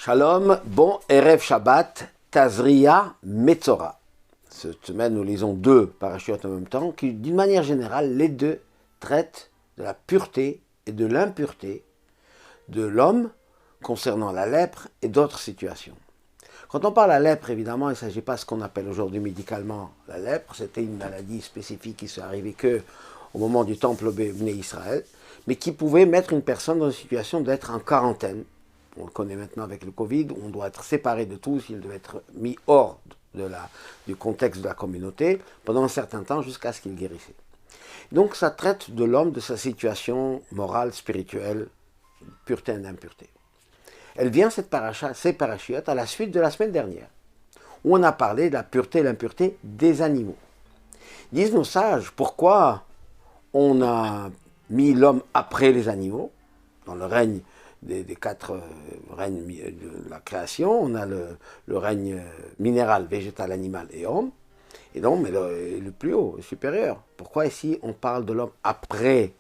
Shalom, bon Erev Shabbat, Tazria, Metzora. Cette semaine, nous lisons deux parachutes en même temps qui, d'une manière générale, les deux traitent de la pureté et de l'impureté de l'homme concernant la lèpre et d'autres situations. Quand on parle de la lèpre, évidemment, il ne s'agit pas de ce qu'on appelle aujourd'hui médicalement la lèpre. C'était une maladie spécifique qui s'est arrivée qu'au moment du temple Béné Israël, mais qui pouvait mettre une personne dans une situation d'être en quarantaine. On le connaît maintenant avec le Covid, où on doit être séparé de tous, il doit être mis hors du contexte de la communauté pendant un certain temps jusqu'à ce qu'il guérisse. Donc ça traite de l'homme, de sa situation morale, spirituelle, pureté et impureté. Elle vient, ces parachutes, à la suite de la semaine dernière, où on a parlé de la pureté et l'impureté des animaux. Disent nos sages, pourquoi on a mis l'homme après les animaux, dans le règne des quatre règnes de la création, on a le règne minéral, végétal, animal et homme, et l'homme est le plus haut, le supérieur. Pourquoi ici on parle de l'homme après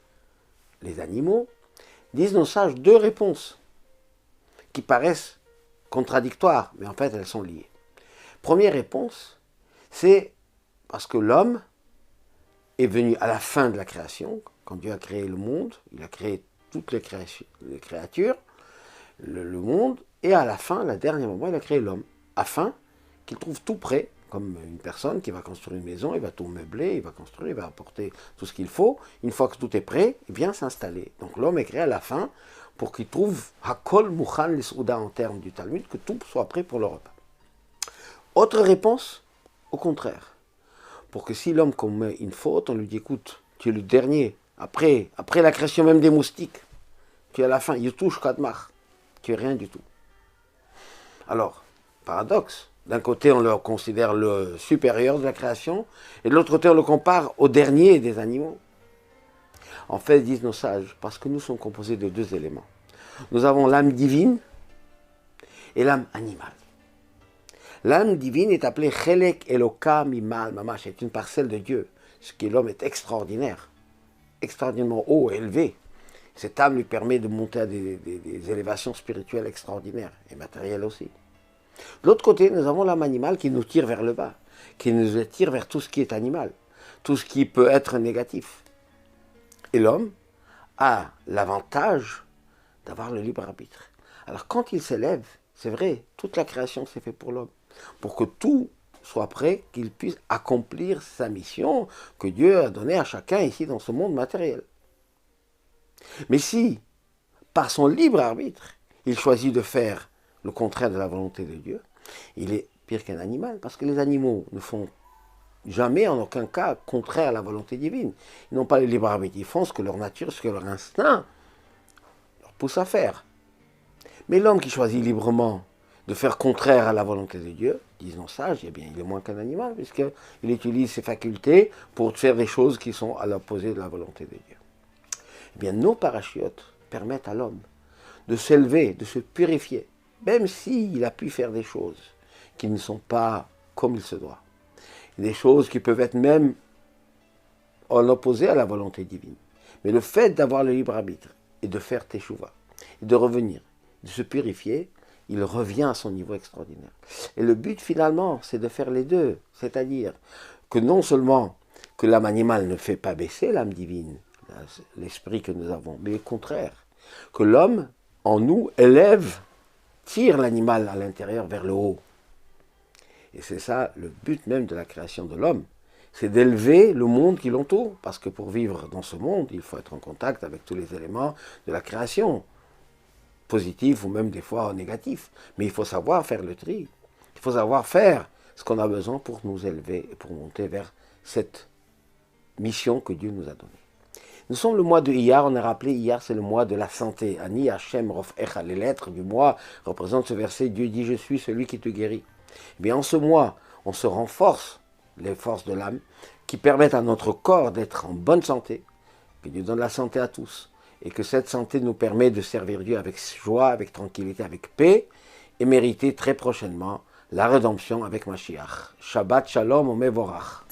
les animaux? Disent nos sages deux réponses qui paraissent contradictoires, mais en fait elles sont liées. Première réponse, c'est parce que l'homme est venu à la fin de la création, quand Dieu a créé le monde, il a créé toutes les créatures, le monde, et à la fin, le dernier moment, il a créé l'homme, afin qu'il trouve tout prêt, comme une personne qui va construire une maison, il va tout meubler, il va construire, il va apporter tout ce qu'il faut. Une fois que tout est prêt, il vient s'installer. Donc l'homme est créé à la fin pour qu'il trouve Hakol Mouchan l'Isouda en termes du Talmud, que tout soit prêt pour le repas. Autre réponse, au contraire. Pour que si l'homme commet une faute, on lui dit, écoute, tu es le dernier, après la création même des moustiques, tu es à la fin, Yutush Kadmach, tu es rien du tout. Alors, paradoxe, d'un côté on le considère le supérieur de la création, et de l'autre côté on le compare au dernier des animaux. En fait, disent nos sages, parce que nous sommes composés de deux éléments. Nous avons l'âme divine et l'âme animale. L'âme divine est appelée Chelek Eloka Mimal Mamash, c'est une parcelle de Dieu. Ce qui est l'homme est extraordinaire, extraordinairement haut, élevé. Cette âme lui permet de monter à des élévations spirituelles extraordinaires et matérielles aussi. De l'autre côté, nous avons l'âme animale qui nous tire vers le bas, qui nous tire vers tout ce qui est animal, tout ce qui peut être négatif. Et l'homme a l'avantage d'avoir le libre arbitre. Alors quand il s'élève, c'est vrai, toute la création s'est faite pour l'homme, pour que tout soit prêt, qu'il puisse accomplir sa mission que Dieu a donnée à chacun ici dans ce monde matériel. Mais si, par son libre arbitre, il choisit de faire le contraire de la volonté de Dieu, il est pire qu'un animal, parce que les animaux ne font jamais, en aucun cas, contraire à la volonté divine. Ils n'ont pas le libre arbitre, ils font ce que leur nature, ce que leur instinct leur pousse à faire. Mais l'homme qui choisit librement de faire contraire à la volonté de Dieu, disons sage, eh bien, il est moins qu'un animal, puisqu'il utilise ses facultés pour faire des choses qui sont à l'opposé de la volonté de Dieu. Eh bien, nos parachutes permettent à l'homme de s'élever, de se purifier, même s'il a pu faire des choses qui ne sont pas comme il se doit. Des choses qui peuvent être même en opposé à la volonté divine. Mais le fait d'avoir le libre arbitre et de faire teshuva, et de revenir, de se purifier, il revient à son niveau extraordinaire. Et le but finalement, c'est de faire les deux, c'est-à-dire que non seulement que l'âme animale ne fait pas baisser l'âme divine, l'esprit que nous avons, mais au contraire, que l'homme, en nous, tire l'animal à l'intérieur vers le haut. Et c'est ça le but même de la création de l'homme, c'est d'élever le monde qui l'entoure, parce que pour vivre dans ce monde, il faut être en contact avec tous les éléments de la création, positifs ou même des fois négatifs. Mais il faut savoir faire le tri, il faut savoir faire ce qu'on a besoin pour nous élever et pour monter vers cette mission que Dieu nous a donnée. Nous sommes le mois de Iyar, on a rappelé Iyar, c'est le mois de la santé. Ani Hashem Rofecha, les lettres du mois représentent ce verset, Dieu dit, je suis celui qui te guérit. Eh bien, en ce mois, on se renforce les forces de l'âme qui permettent à notre corps d'être en bonne santé, que Dieu donne la santé à tous, et que cette santé nous permet de servir Dieu avec joie, avec tranquillité, avec paix, et mériter très prochainement la rédemption avec Mashiach. Shabbat Shalom Omevorach.